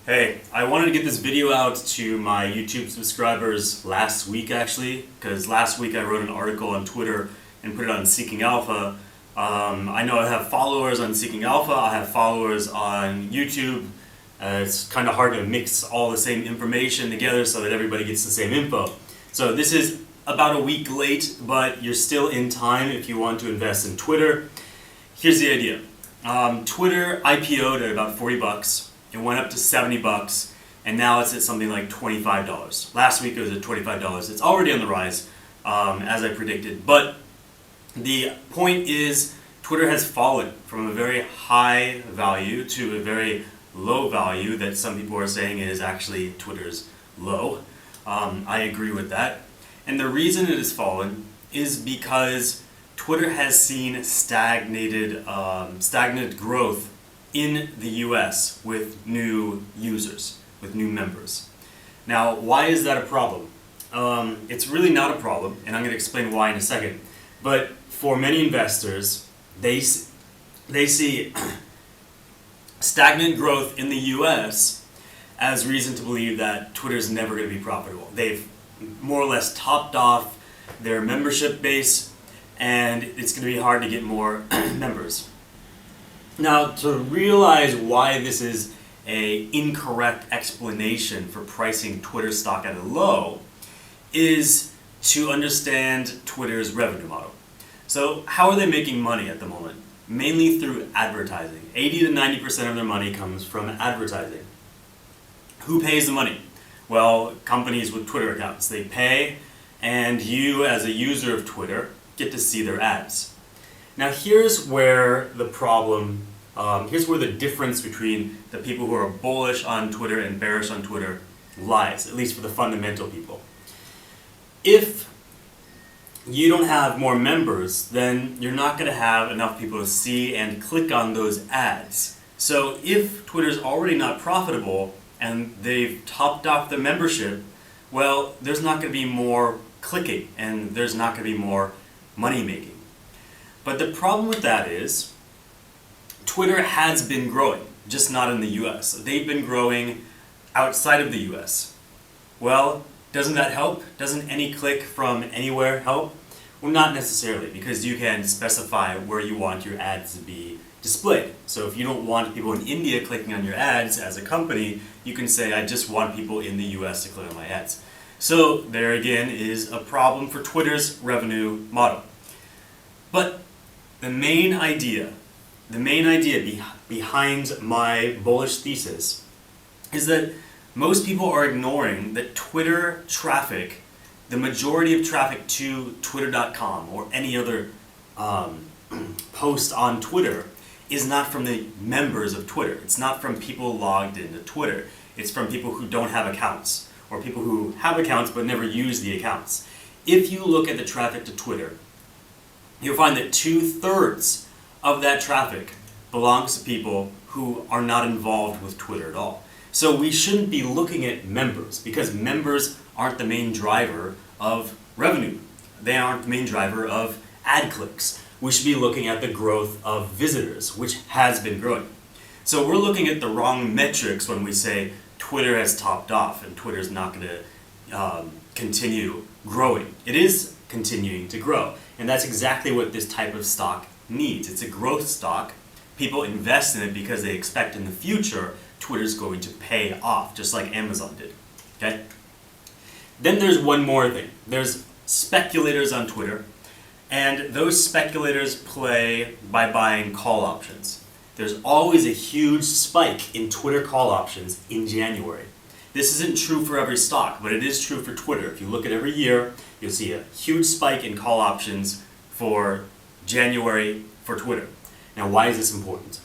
Hey, I wanted to get this video out to my YouTube subscribers last week actually, because last week I wrote an article on Twitter and put it on Seeking Alpha. I know I have followers on Seeking Alpha, I have followers on YouTube. It's kind of hard to mix all the same information together so that everybody gets the same info. So this is about a week late, but you're still in time if you want to invest in Twitter. Here's the idea. Twitter IPO'd at about 40 bucks. It went up to 70 bucks, and now it's at something like $25. Last week it was at $25. It's already on the rise, as I predicted. But the point is, Twitter has fallen from a very high value to a very low value that some people are saying is actually Twitter's low. I agree with that. And the reason it has fallen is because Twitter has seen stagnant growth in the US with new users, with new members. Now, why is that a problem? It's really not a problem, and I'm going to explain why in a second. But for many investors, they see stagnant growth in the US as reason to believe that Twitter is never going to be profitable. They've more or less topped off their membership base, and it's going to be hard to get more members. Now, to realize why this is an incorrect explanation for pricing Twitter stock at a low is to understand Twitter's revenue model. So how are they making money at the moment? Mainly through advertising. 80 to 90% of their money comes from advertising. Who pays the money? Well, companies with Twitter accounts. They pay, and you as a user of Twitter get to see their ads. Now here's where the problem, here's where the difference between the people who are bullish on Twitter and bearish on Twitter lies, at least for the fundamental people. If you don't have more members, then you're not going to have enough people to see and click on those ads. So if Twitter's already not profitable and they've topped off the membership, well, there's not going to be more clicking and there's not going to be more money making. But the problem with that is Twitter has been growing, just not in the US. They've been growing outside of the US. Well, doesn't that help? Doesn't any click from anywhere help? Well, not necessarily, because you can specify where you want your ads to be displayed. So if you don't want people in India clicking on your ads as a company, you can say, I just want people in the US to click on my ads. So there again is a problem for Twitter's revenue model. But the main idea behind my bullish thesis is that most people are ignoring that Twitter traffic, the majority of traffic to twitter.com or any other post on Twitter is not from the members of Twitter. It's not from people logged into Twitter. It's from people who don't have accounts or people who have accounts but never use the accounts. If you look at the traffic to Twitter, you'll find that 2/3 of that traffic belongs to people who are not involved with Twitter at all. So we shouldn't be looking at members because members aren't the main driver of revenue. They aren't the main driver of ad clicks. We should be looking at the growth of visitors, which has been growing. So we're looking at the wrong metrics when we say Twitter has topped off and Twitter's not going to continue growing. It is continuing to grow, and that's exactly what this type of stock needs. It's a growth stock. People invest in it because they expect in the future Twitter's going to pay off, just like Amazon did. Okay? Then there's one more thing. There's speculators on Twitter, and those speculators play by buying call options. There's always a huge spike in Twitter call options in January. This isn't true for every stock, but it is true for Twitter. If you look at every year, you'll see a huge spike in call options for January for Twitter. Now, why is this important?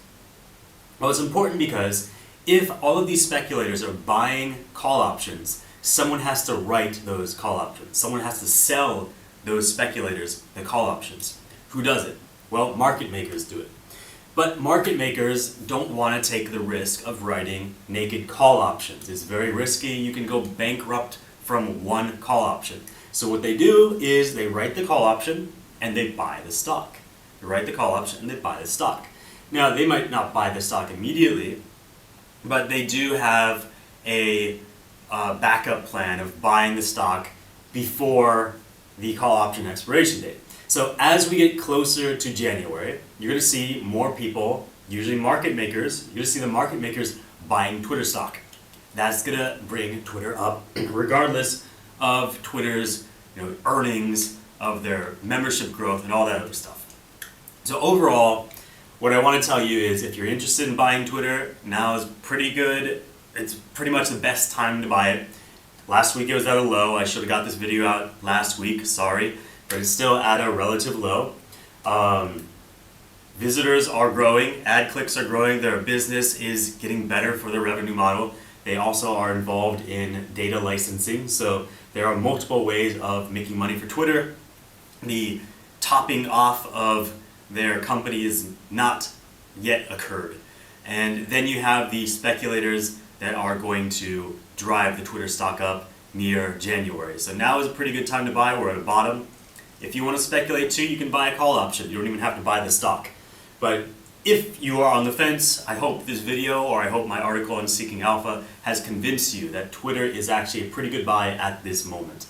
Well, it's important because if all of these speculators are buying call options, someone has to write those call options. Someone has to sell those speculators the call options. Who does it? Well, market makers do it. But market makers don't want to take the risk of writing naked call options. It's very risky. You can go bankrupt from one call option. So what they do is they write the call option and they buy the stock. They write the call option and they buy the stock. Now, they might not buy the stock immediately, but they do have a backup plan of buying the stock before the call option expiration date. So as we get closer to January, you're going to see more people, usually market makers, you're going to see the market makers buying Twitter stock. That's going to bring Twitter up regardless of Twitter's earnings, of their membership growth, and all that other stuff. So overall, what I want to tell you is if you're interested in buying Twitter, now is pretty good. It's pretty much the best time to buy it. Last week it was at a low. I should have got this video out last week, sorry, but it's still at a relative low. Visitors are growing, ad clicks are growing, their business is getting better for their revenue model. They also are involved in data licensing, so there are multiple ways of making money for Twitter. The topping off of their company is not yet occurred. And then you have the speculators that are going to drive the Twitter stock up near January. So now is a pretty good time to buy. We're at a bottom. If you want to speculate too, you can buy a call option. You don't even have to buy the stock. But if you are on the fence, I hope this video or I hope my article on Seeking Alpha has convinced you that Twitter is actually a pretty good buy at this moment.